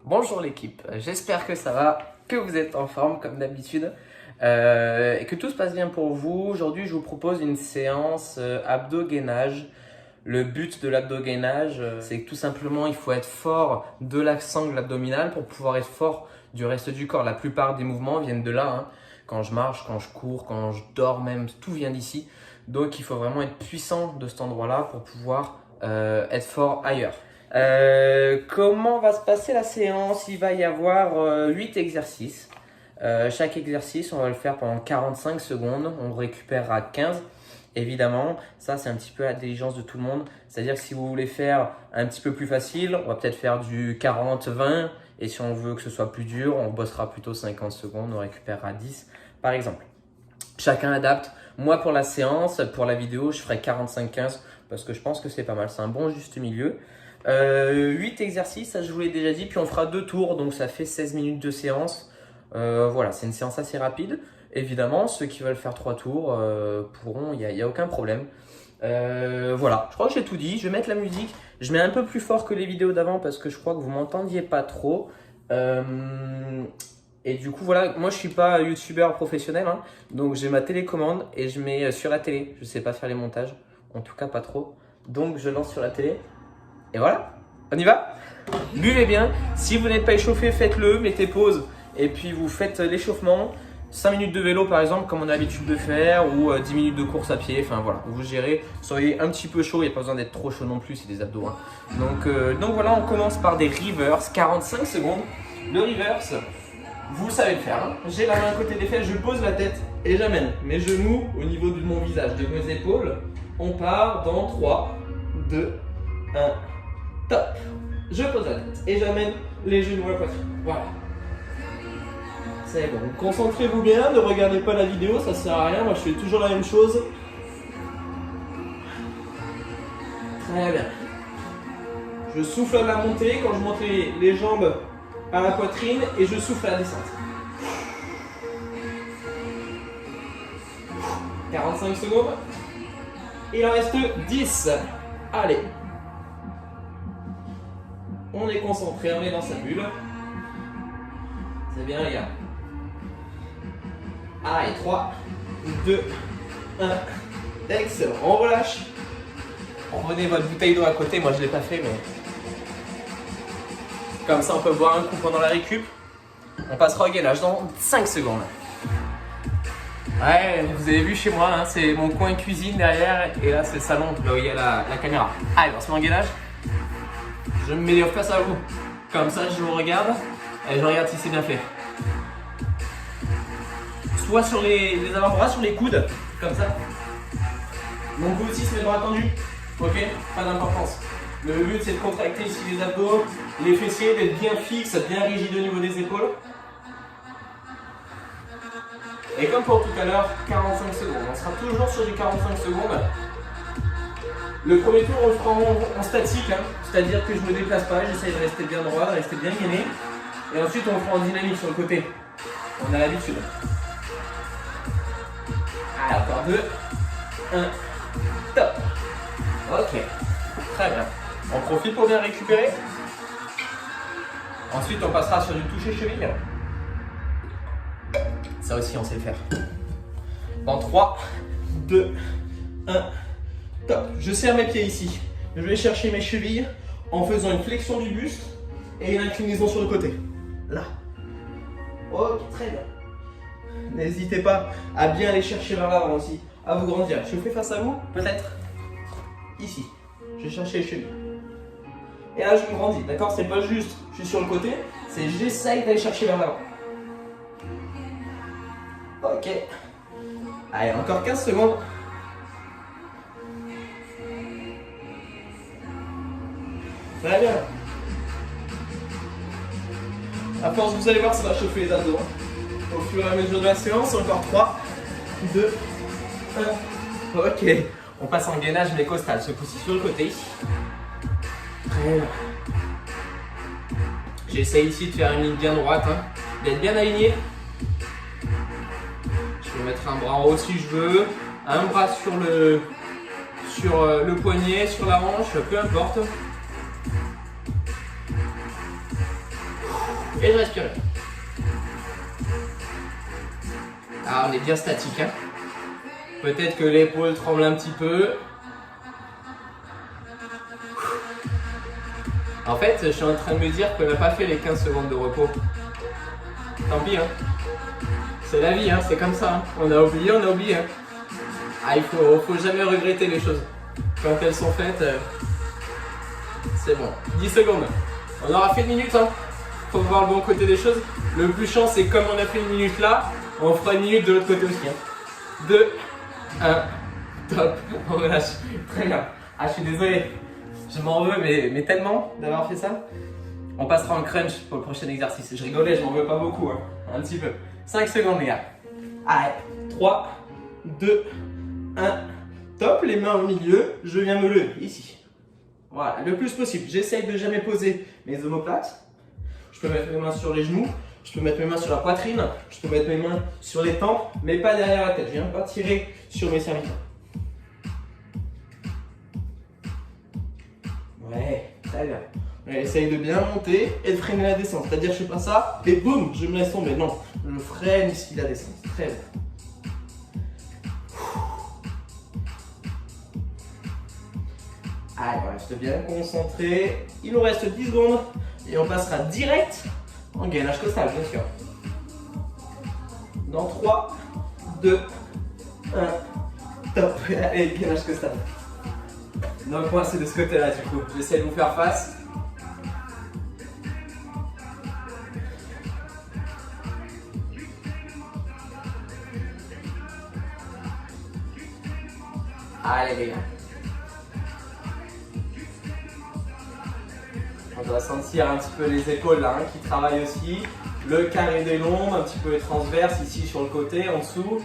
Bonjour l'équipe, j'espère que ça va, que vous êtes en forme comme d'habitude et que tout se passe bien pour vous. Aujourd'hui, je vous propose une séance abdos-gainage. Le but de l'abdos-gainage, c'est que tout simplement, il faut être fort de la sangle abdominale pour pouvoir être fort du reste du corps. La plupart des mouvements viennent de là, hein. Quand je marche, quand je cours, quand je dors même, tout vient d'ici. Donc, il faut vraiment être puissant de cet endroit-là pour pouvoir être fort ailleurs. Comment va se passer la séance? Il va y avoir 8 exercices. Chaque exercice, on va le faire pendant 45 secondes. On récupérera 15. Évidemment, ça c'est un petit peu à l'intelligence de tout le monde. C'est-à-dire que si vous voulez faire un petit peu plus facile, on va peut-être faire du 40-20. Et si on veut que ce soit plus dur, on bossera plutôt 50 secondes, on récupérera 10 par exemple. Chacun adapte. Moi pour la séance, pour la vidéo, je ferai 45-15 parce que je pense que c'est pas mal. C'est un bon juste milieu. 8 exercices, ça je vous l'ai déjà dit, puis on fera 2 tours, donc ça fait 16 minutes de séance. Voilà, c'est une séance assez rapide. Évidemment, ceux qui veulent faire 3 tours pourront, il n'y a aucun problème. Voilà, je crois que j'ai tout dit. Je vais mettre la musique. Je mets un peu plus fort que les vidéos d'avant parce que je crois que vous m'entendiez pas trop. Et du coup, voilà, moi je suis pas youtubeur professionnel, hein, donc j'ai ma télécommande et je mets sur la télé. Je sais pas faire les montages, en tout cas pas trop. Donc je lance sur la télé. Et voilà, on y va. Buvez bien. Si vous n'êtes pas échauffé, faites-le, mettez pause. Et puis vous faites l'échauffement. 5 minutes de vélo par exemple, comme on a l'habitude de faire, ou 10 minutes de course à pied. Enfin voilà, vous gérez. Soyez un petit peu chaud, il n'y a pas besoin d'être trop chaud non plus, c'est des abdos, hein. Donc voilà, on commence par des reverse, 45 secondes. Le reverse, vous savez le faire, hein. J'ai la main à côté des fesses, je pose la tête et j'amène mes genoux au niveau de mon visage, de mes épaules. On part dans 3, 2, 1. Top. Je pose la tête et j'amène les genoux à la poitrine. Voilà. C'est bon. Concentrez-vous bien, ne regardez pas la vidéo, ça sert à rien. Moi, je fais toujours la même chose. Très bien. Je souffle à la montée quand je monte les jambes à la poitrine et je souffle à la descente. 45 secondes. Il en reste 10. Allez. On est concentré, on est dans sa bulle. C'est bien les gars. Allez, 3, 2, 1. Excellent, on relâche. Prenez votre bouteille d'eau à côté, moi je ne l'ai pas fait mais... Comme ça on peut boire un coup pendant la récup. On passera au gainage dans 5 secondes. Ouais, vous avez vu chez moi, hein, c'est mon coin cuisine derrière et là c'est le salon, là où il y a la caméra. Allez, on se met en gainage. Je me mets face à vous. Comme ça, je vous regarde et je regarde si c'est bien fait. Soit sur les avant-bras, sur les coudes, comme ça. Mon coude aussi, c'est les bras tendus. Ok, pas d'importance. Le but, c'est de contracter ici les abdos, les fessiers, d'être bien fixe, bien rigide au niveau des épaules. Et comme pour tout à l'heure, 45 secondes. On sera toujours sur du 45 secondes. Le premier tour, on le fera en statique, hein, c'est-à-dire que je ne me déplace pas, j'essaye de rester bien droit, de rester bien gainé. Et ensuite, on le fera en dynamique sur le côté. On a l'habitude. Allez, encore 2, 1, top. Ok, très bien. On profite pour bien récupérer. Ensuite, on passera sur du toucher cheville. Ça aussi, on sait le faire. En 3, 2, 1. Top. Je serre mes pieds ici. Je vais chercher mes chevilles en faisant une flexion du buste et une inclinaison sur le côté. Là. Ok, très bien. N'hésitez pas à bien aller chercher vers l'avant aussi, à vous grandir. Je fais face à vous, peut-être ici. Je vais chercher les chevilles. Et là, je me grandis, d'accord? C'est pas juste je suis sur le côté, c'est j'essaye d'aller chercher vers l'avant. Ok. Allez, encore 15 secondes. Très bien. À force, vous allez voir, ça va chauffer les abdos. Au fur et à mesure de la séance, encore 3, 2, 1. Ok. On passe en gainage mais costal, ce coup-ci sur le côté. Très bien. J'essaie ici de faire une ligne bien droite, hein, d'être bien aligné. Je peux mettre un bras en haut si je veux, un bras sur le poignet, sur la hanche, peu importe. Et je respire. Ah, on est bien statique. Hein. Peut-être que l'épaule tremble un petit peu. En fait, je suis en train de me dire qu'on n'a pas fait les 15 secondes de repos. Tant pis, hein. C'est la vie, hein. C'est comme ça. Hein. On a oublié, on a oublié. Hein. Ah, il faut jamais regretter les choses. Quand elles sont faites, c'est bon. 10 secondes. On aura fait une minute, hein. Faut voir le bon côté des choses. Le plus chiant, c'est comme on a fait une minute là, on fera une minute de l'autre côté aussi. Hein. 2, 1, top. On relâche. Très bien. Ah, je suis désolé. Je m'en veux, mais tellement d'avoir fait ça. On passera en crunch pour le prochain exercice. Je rigolais, je m'en veux pas beaucoup. Hein. Un petit peu. 5 secondes, les gars. Allez. 3, 2, 1. Top. Les mains au milieu. Je viens me lever ici. Voilà, le plus possible. J'essaye de jamais poser mes omoplates. Je peux mettre mes mains sur les genoux. Je peux mettre mes mains sur la poitrine. Je peux mettre mes mains sur les tempes, mais pas derrière la tête. Je viens pas tirer sur mes cervicales. Ouais, très bien. Essaye de bien monter et de freiner la descente. C'est-à-dire, je fais pas ça et boum, je me laisse tomber. Non, je freine ici la descente. Très bien. Allez, on reste bien concentré. Il nous reste 10 secondes et on passera direct en gainage costal, bien sûr. Dans 3, 2, 1, top. Allez, gainage costal. Donc moi, c'est de ce côté-là, du coup. J'essaie de vous faire face. Allez, les gars. On doit sentir un petit peu les épaules là, hein, qui travaillent aussi. Le carré des lombes, un petit peu les transverses ici sur le côté, en dessous.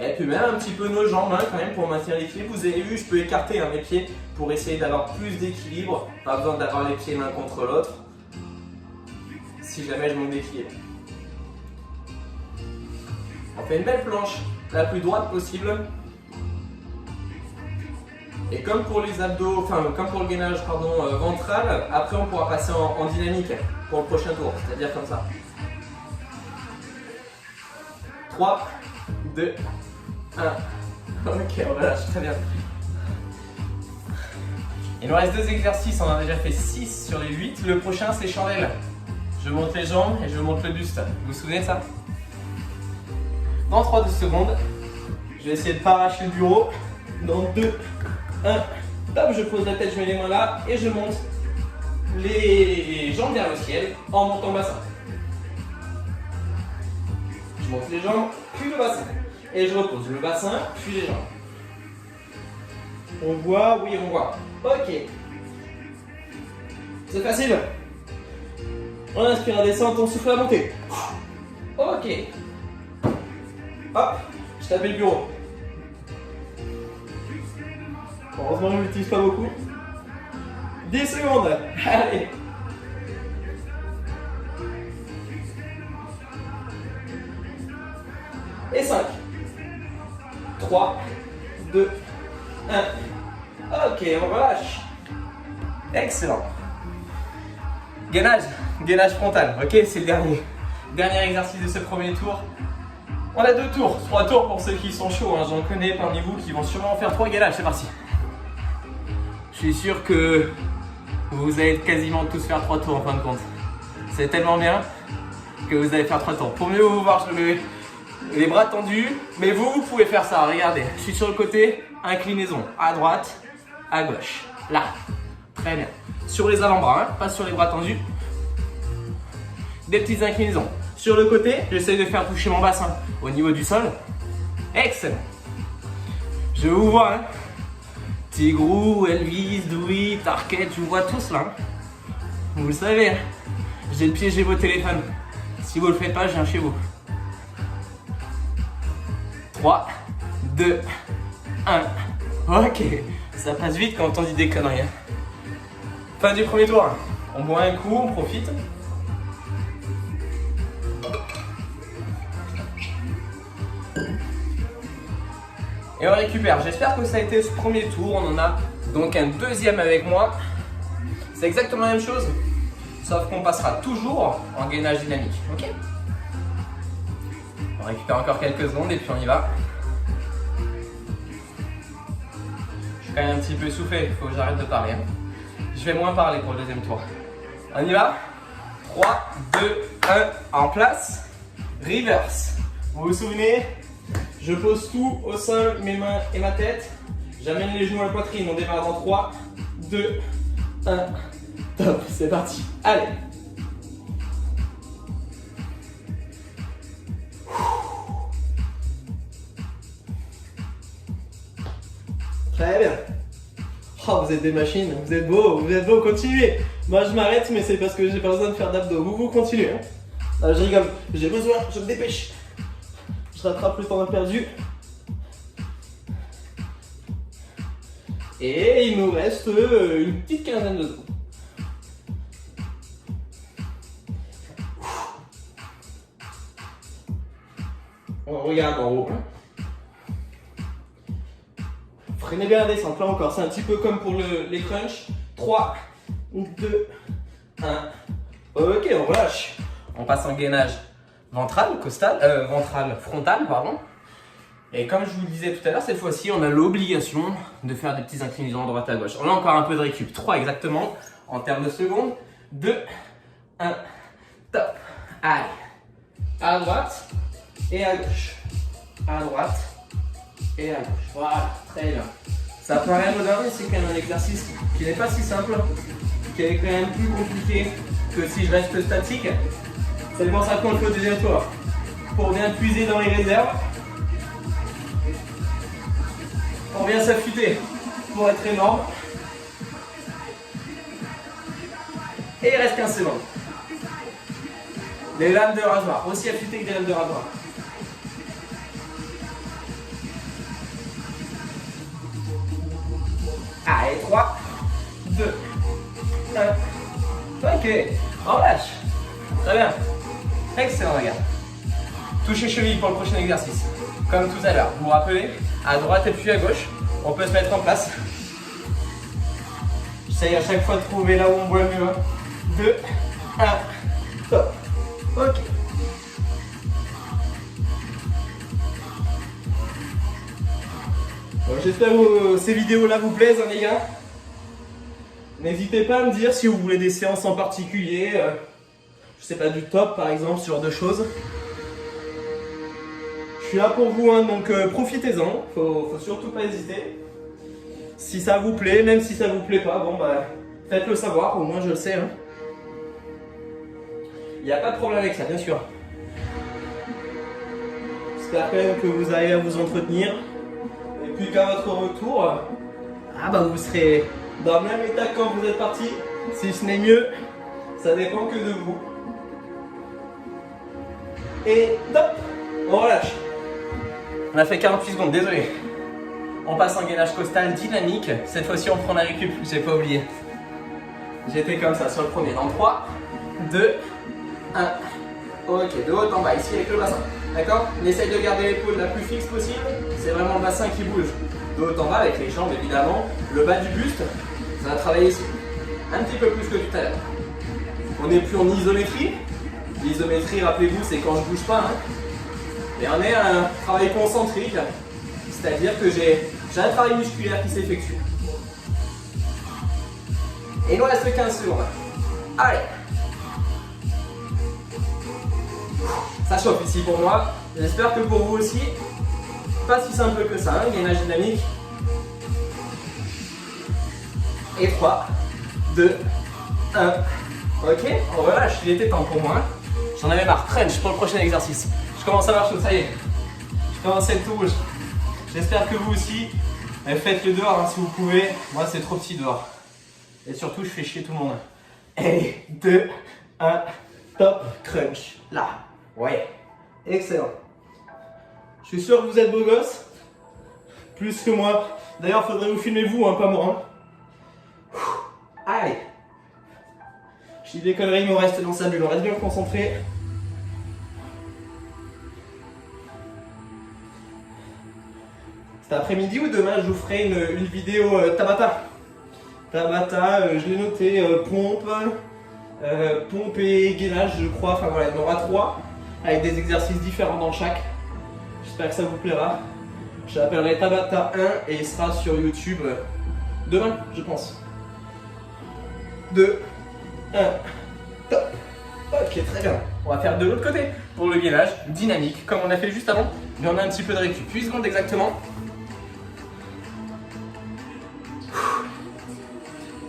Et puis même un petit peu nos jambes hein, quand même pour maintenir l'équilibre. Vous avez vu, je peux écarter hein, mes pieds pour essayer d'avoir plus d'équilibre. Pas besoin d'avoir les pieds l'un contre l'autre. Si jamais je manque d'équilibre. On fait une belle planche, la plus droite possible. Et comme pour les abdos, enfin comme pour le gainage ventral, après on pourra passer en dynamique pour le prochain tour, c'est-à-dire comme ça. 3, 2, 1. Ok, on relâche, très bien. Il nous reste 2 exercices, on en a déjà fait 6 sur les 8. Le prochain c'est chandelle. Je monte les jambes et je monte le buste. Vous vous souvenez de ça? Dans 3 secondes, je vais essayer de ne pas arracher le bureau. Dans 2, 1, hop, je pose la tête, je mets les mains là et je monte les jambes vers le ciel en montant le bassin. Je monte les jambes, puis le bassin. Et je repose le bassin, puis les jambes. On voit, oui, on voit. Ok. C'est facile. On inspire à descendre, on souffle à monter. Ok. Hop, je tape le bureau. Heureusement, je ne l'utilise pas beaucoup. 10 secondes. Allez. Et 5. 3, 2, 1. Ok, on relâche. Excellent. Gainage frontal. Ok, c'est le dernier. Dernier exercice de ce premier tour. On a 2 tours. 3 tours pour ceux qui sont chauds. Hein. J'en connais parmi vous qui vont sûrement faire 3 gainages. C'est parti. Je suis sûr que vous allez quasiment tous faire 3 tours en fin de compte. C'est tellement bien que vous allez faire 3 tours. Pour mieux vous voir, je mets les bras tendus. Mais vous pouvez faire ça. Regardez, je suis sur le côté. Inclinaison à droite, à gauche. Là. Très bien. Sur les avant-bras, hein, pas sur les bras tendus. Des petites inclinaisons. Sur le côté, j'essaie de faire toucher mon bassin au niveau du sol. Excellent. Je vous vois, hein. Tigrou, Elvis, Dewey, Tarket, je vous vois tous là. Vous le savez, hein. J'ai le piégé vos téléphones. Si vous le faites pas, je viens chez vous. 3, 2, 1. Ok, ça passe vite quand on dit des conneries. Hein. Fin du premier tour. On boit un coup, on profite. Et on récupère. J'espère que ça a été ce premier tour. On en a donc un deuxième avec moi. C'est exactement la même chose. sauf qu'on passera toujours en gainage dynamique. Ok? On récupère encore quelques secondes et puis on y va. Je suis quand même un petit peu essoufflé, il faut que j'arrête de parler. Je vais moins parler pour le deuxième tour. On y va? 3, 2, 1, en place. Reverse. Vous vous souvenez? Je pose tout au sol, mes mains et ma tête. J'amène les genoux à la poitrine. On démarre dans 3, 2, 1. Top, c'est parti. Allez. Très bien. Oh, vous êtes des machines, vous êtes beaux, continuez. Moi je m'arrête, mais c'est parce que j'ai pas besoin de faire d'abdos. Vous continuez. Hein. Ah, je rigole, j'ai besoin, je me dépêche. Je rattrape le temps perdu. Et il nous reste une petite quinzaine de secondes. On regarde en haut. Freinez bien la descente, là encore, c'est un petit peu comme pour les crunchs. 3, 2, 1. Ok, on relâche. On passe en gainage frontal, pardon. Et comme je vous le disais tout à l'heure, cette fois-ci, on a l'obligation de faire des petites inclinaisons à droite à gauche. On a encore un peu de récup. 3 exactement, en termes de secondes. 2, 1, top. Allez, à droite et à gauche. À droite et à gauche. Voilà, très bien. Ça paraît anodin, mais c'est quand même un exercice qui n'est pas si simple, qui est quand même plus compliqué que si je reste statique. C'est pour ça qu'on le fait au deuxième tour. Pour bien puiser dans les réserves. Pour bien s'affûter. Pour être énorme. Et il reste 15 secondes. Les lames de rasoir, aussi affûtées que des lames de rasoir. Allez, 3, 2, 1. Ok, on lâche. Très bien. Excellent, regarde. Toucher cheville pour le prochain exercice. Comme tout à l'heure. Vous vous rappelez, à droite et puis à gauche, on peut se mettre en place. J'essaye à chaque fois de trouver là où on voit mieux. 2, 1, top. Ok. Bon, j'espère que ces vidéos-là vous plaisent, hein, les gars. N'hésitez pas à me dire si vous voulez des séances en particulier. Je sais pas, du top par exemple, ce genre de choses. Je suis là pour vous, hein, donc profitez-en. Faut surtout pas hésiter. Si ça vous plaît, même si ça vous plaît pas, bon bah faites-le savoir, au moins je le sais. Hein. Il n'y a pas de problème avec ça, bien sûr. J'espère quand même que vous allez à vous entretenir. Et puis qu'à votre retour, vous serez dans le même état que quand vous êtes parti. Si ce n'est mieux, ça dépend que de vous. Et top, on relâche. On a fait 48 secondes, désolé. On passe en gainage costal dynamique. Cette fois-ci, on prend la récup, j'ai pas oublié. J'étais comme ça sur le premier. Dans 3, 2, 1. Ok, de haut en bas, ici avec le bassin. D'accord? On essaye de garder l'épaule la plus fixe possible. C'est vraiment le bassin qui bouge. De haut en bas, avec les jambes évidemment. Le bas du buste, ça va travailler ici. Un petit peu plus que tout à l'heure. On n'est plus en isométrie. L'isométrie, rappelez-vous, c'est quand je bouge pas. Hein. Mais on est à un travail concentrique. C'est-à-dire que j'ai un travail musculaire qui s'effectue. Et il nous reste 15 secondes. Allez. Ça chauffe ici pour moi. J'espère que pour vous aussi. Pas si simple que ça, hein, gainage dynamique. Et 3, 2, 1. Ok, on relâche, il était temps pour moi. J'en avais marre, crunch pour le prochain exercice. Je commence à marcher, ça y est. Je commence à être tout rouge. J'espère que vous aussi. Faites-le dehors hein, si vous pouvez. Moi, c'est trop petit dehors. Et surtout, je fais chier tout le monde. Et 2, 1, top, crunch. Là. Ouais. Excellent. Je suis sûr que vous êtes beau gosse. Plus que moi. D'ailleurs, faudrait vous filmer vous, hein, pas moi. Hein. Allez. Je dis des conneries, mais on reste dans sa bulle. On reste bien concentré. Cet après-midi ou demain, je vous ferai une vidéo Tabata. Tabata, je l'ai noté, pompe, pompe et gainage, je crois. Enfin voilà, il y en aura 3 avec des exercices différents dans chaque. J'espère que ça vous plaira. Je l'appellerai Tabata 1 et il sera sur YouTube demain, je pense. 2, 1, top. Ok, très bien. On va faire de l'autre côté pour le gainage, dynamique, comme on a fait juste avant, mais on a un petit peu de récup. 8 secondes exactement.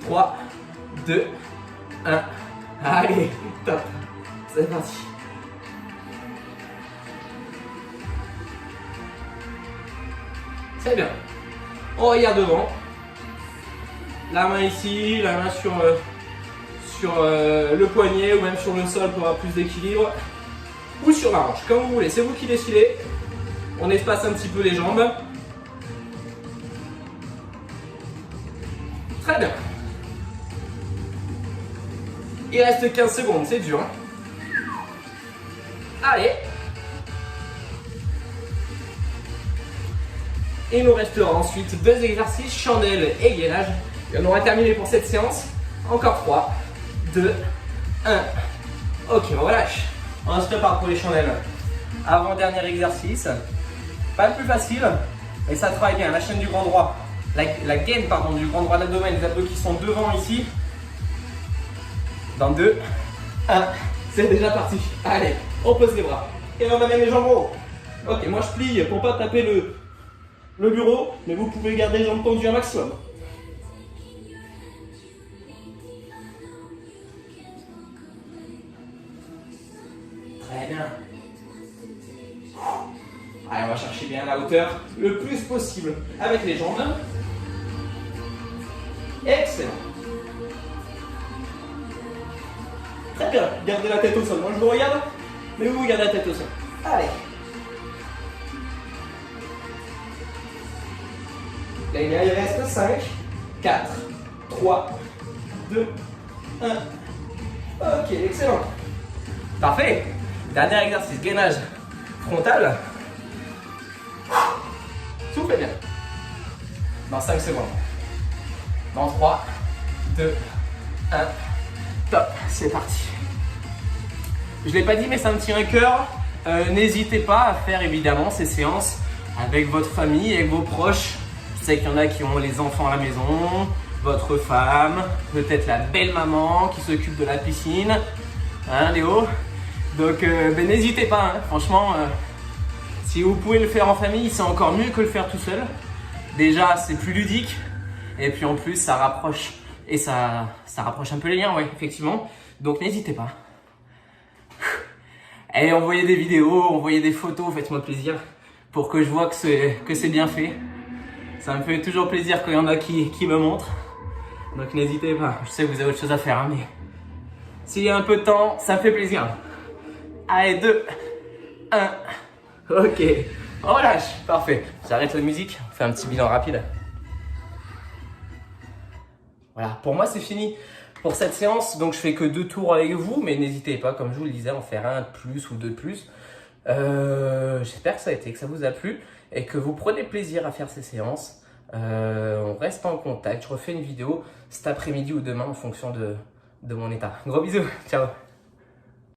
3, 2, 1. Allez, top. C'est parti. C'est bien. On regarde devant. La main ici, la main sur le poignet ou même sur le sol pour avoir plus d'équilibre. Ou sur la hanche, comme vous voulez. C'est vous qui décidez. On espace un petit peu les jambes. Très bien. Il reste 15 secondes, c'est dur. Hein. Allez. Il nous restera ensuite 2 exercices, chandelle et gainage. Et on aura terminé pour cette séance. Encore 3, 2, 1. Ok, on relâche. On se prépare pour les chandelles. Avant-dernier exercice. Pas le plus facile, mais ça travaille bien. La chaîne du grand droit. La gaine pardon, du grand droit de l'abdomen, les abdos qui sont devant ici. Dans 2, 1. C'est déjà parti. Allez, on pose les bras. Et on amène les jambes en haut. Ok, moi je plie pour pas taper le bureau, mais vous pouvez garder les jambes tendues un maximum. Très bien. Allez, on va chercher bien la hauteur le plus possible avec les jambes. Excellent. Très bien, gardez la tête au sol. Moi je vous regarde, mais vous gardez la tête au sol. Allez. Là, il reste 5, 4, 3, 2, 1. Ok, excellent. Parfait. Dernier exercice, gainage frontal. Soufflez bien. Dans 5 secondes. Dans 3, 2, 1. Top, c'est parti. Je ne l'ai pas dit, mais ça me tient à cœur. N'hésitez pas à faire évidemment ces séances avec votre famille, avec vos proches. Je sais qu'il y en a qui ont les enfants à la maison, votre femme, peut-être la belle maman qui s'occupe de la piscine. Hein, Léo? Donc n'hésitez pas, hein. Franchement, si vous pouvez le faire en famille, c'est encore mieux que le faire tout seul. Déjà, c'est plus ludique. Et puis en plus, ça rapproche. Et ça rapproche un peu les liens, ouais, effectivement. Donc n'hésitez pas. Et envoyez des vidéos, envoyez des photos, faites-moi plaisir. Pour que je vois que c'est bien fait. Ça me fait toujours plaisir quand il y en a qui me montrent. Donc n'hésitez pas. Je sais que vous avez autre chose à faire, hein, mais s'il y a un peu de temps, ça me fait plaisir. Allez, 2, 1. Ok. On relâche. Parfait. J'arrête la musique. On fait un petit bilan rapide. Voilà. Pour moi, c'est fini pour cette séance. Donc, je fais que 2 tours avec vous. Mais n'hésitez pas, comme je vous le disais, à en faire un de plus ou 2 de plus. J'espère que ça a été, que ça vous a plu. Et que vous prenez plaisir à faire ces séances. On reste en contact. Je refais une vidéo cet après-midi ou demain en fonction de mon état. Gros bisous. Ciao.